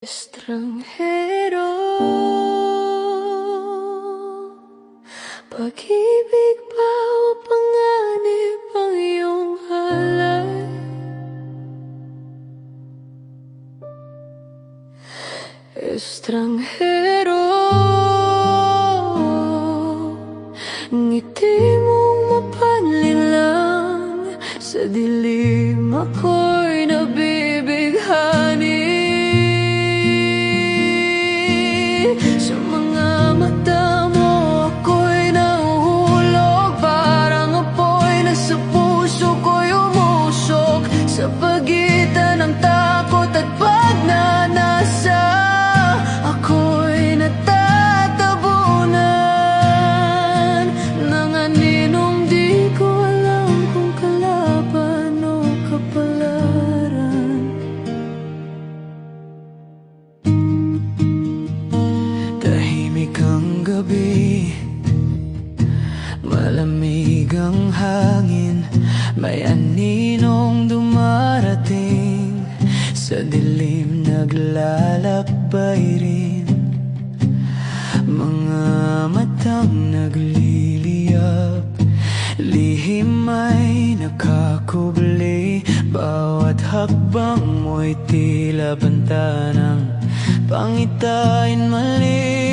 Estranghero, pag-ibig ba o panganib ang iyong halay? Estranghero, ngiti mong mapanlinlang, sa dilim ako'y nabibighani. Sa mga mata mo ako'y nahuhulog, parang apoy na sa puso ko'y umusok. Sa pagitan ng takot at pagnanasa, ako'y natatabunan ng aninong di ko alam kung kalaban o kapalaran. Tahimik ang gabi, malamig ang hangin, may aninong dumarating, sa dilim naglalakbay rin. Mga matang nagliliyab, lihim ay nakakubli, bawat hakbang mo'y tila banta ng pangitain mali.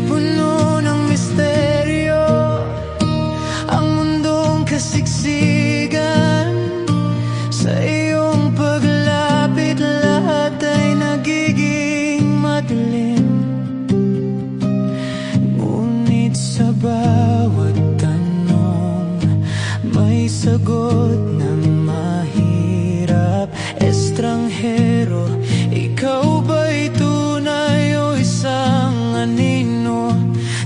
Puno ng misteryo ang mundong kasiksigan, sa iyong paglapit lahat ay nagiging madilim. Ngunit sa bawat tanong may sagot na mahirap. Estranghero, ikaw ba'y tunay o isang anino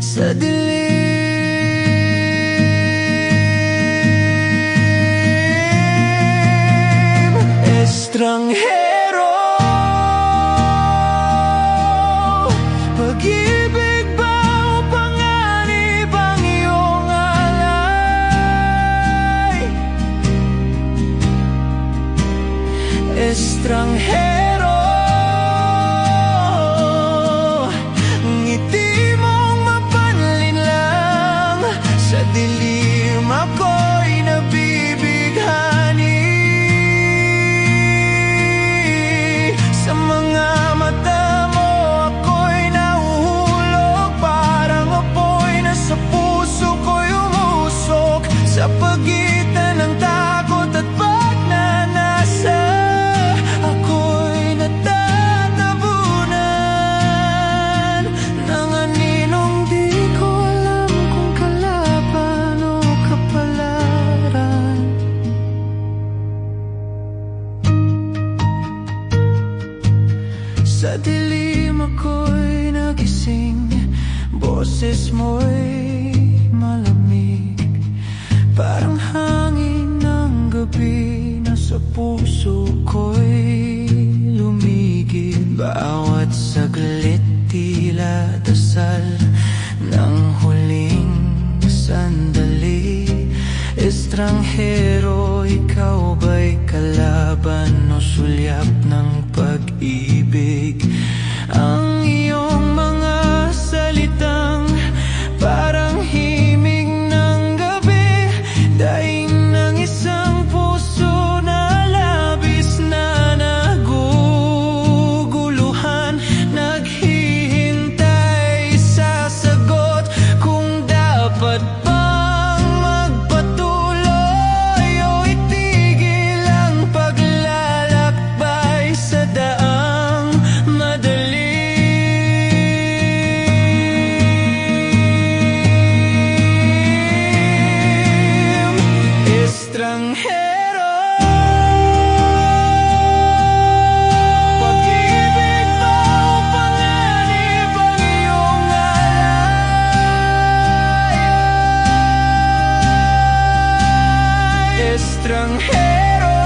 sa dilim? Estranghero, pag-ibig ba o panganib ang iyong alay? Estranghero, ngiti mong mapanlinlang, sa dilim ako'y nabibighani. Sa mga mata mo ako'y nahuhulog, parang apoy na sa puso ko'y umusok. Sa pagitan ng takot at pagnanasa, ako'y natatabunan ng aninong di ko alam kung kalaban o kapalaran. Sa dilim ako'y nagising, boses mo'y malamig, parang hangin ng gabi na sa puso ko'y lumigid. Bawat saglit tila dasal ng huling sandali. Estranghero, ikaw ba'y kalaban o sulyap ng pag-ibig? Ang iyong mga salitang parang himig ng gabi, daing ng isang puso na labis na naguguluhan, naghihintay sa sagot kung dapat bang magpatuloy o itigil ang paglalakbay sa daang madilim. Estranghero, pag-ibig ba o panganib ang iyong alay? Estranghero,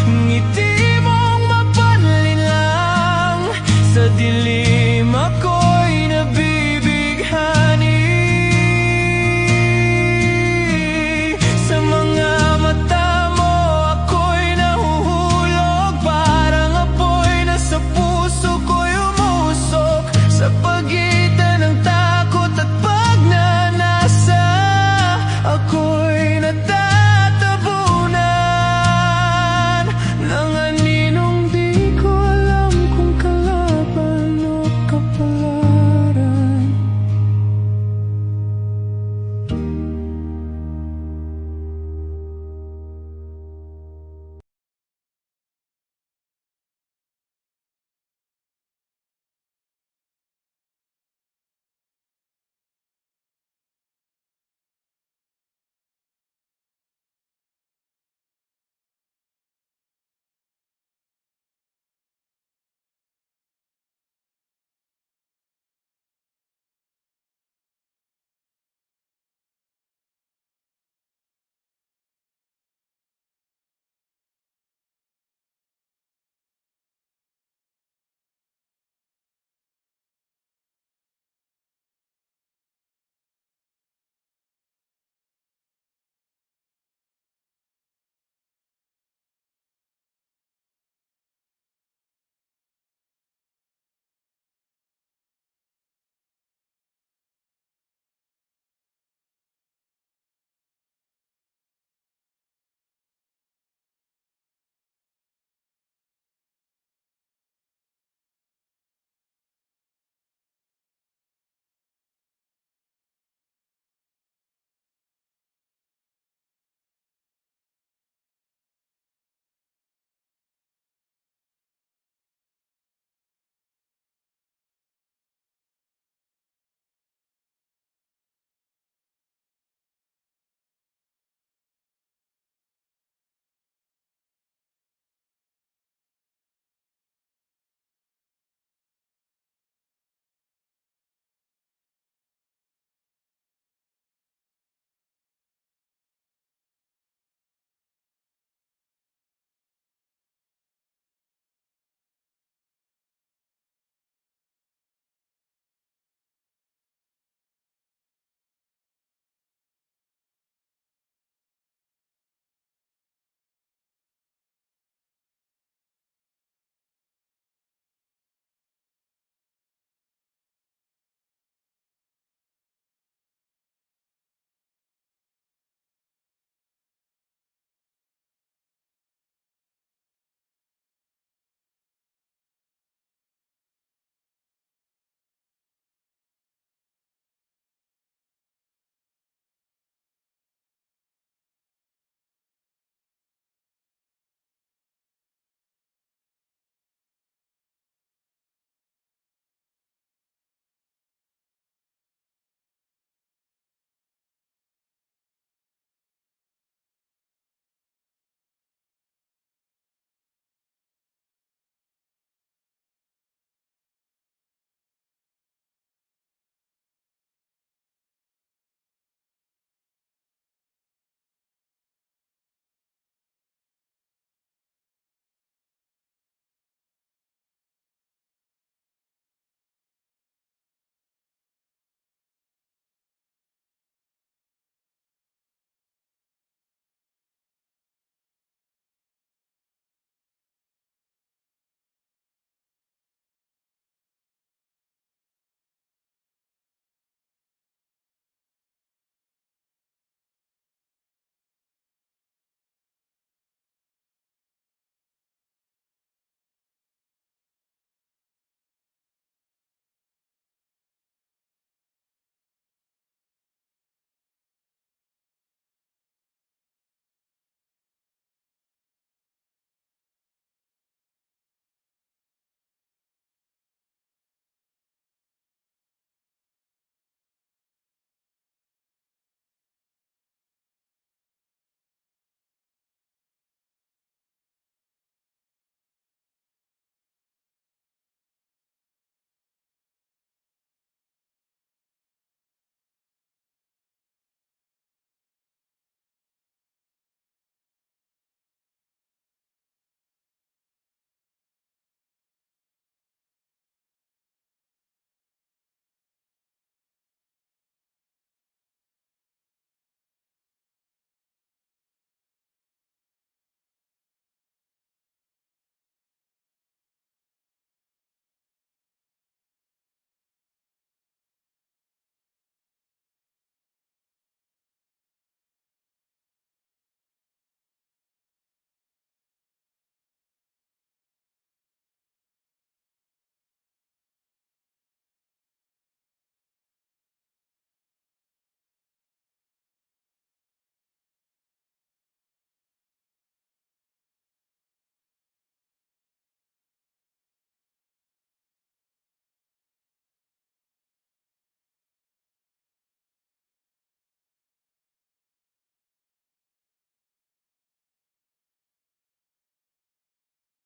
ngiti mong mapanlinlang, sa dilim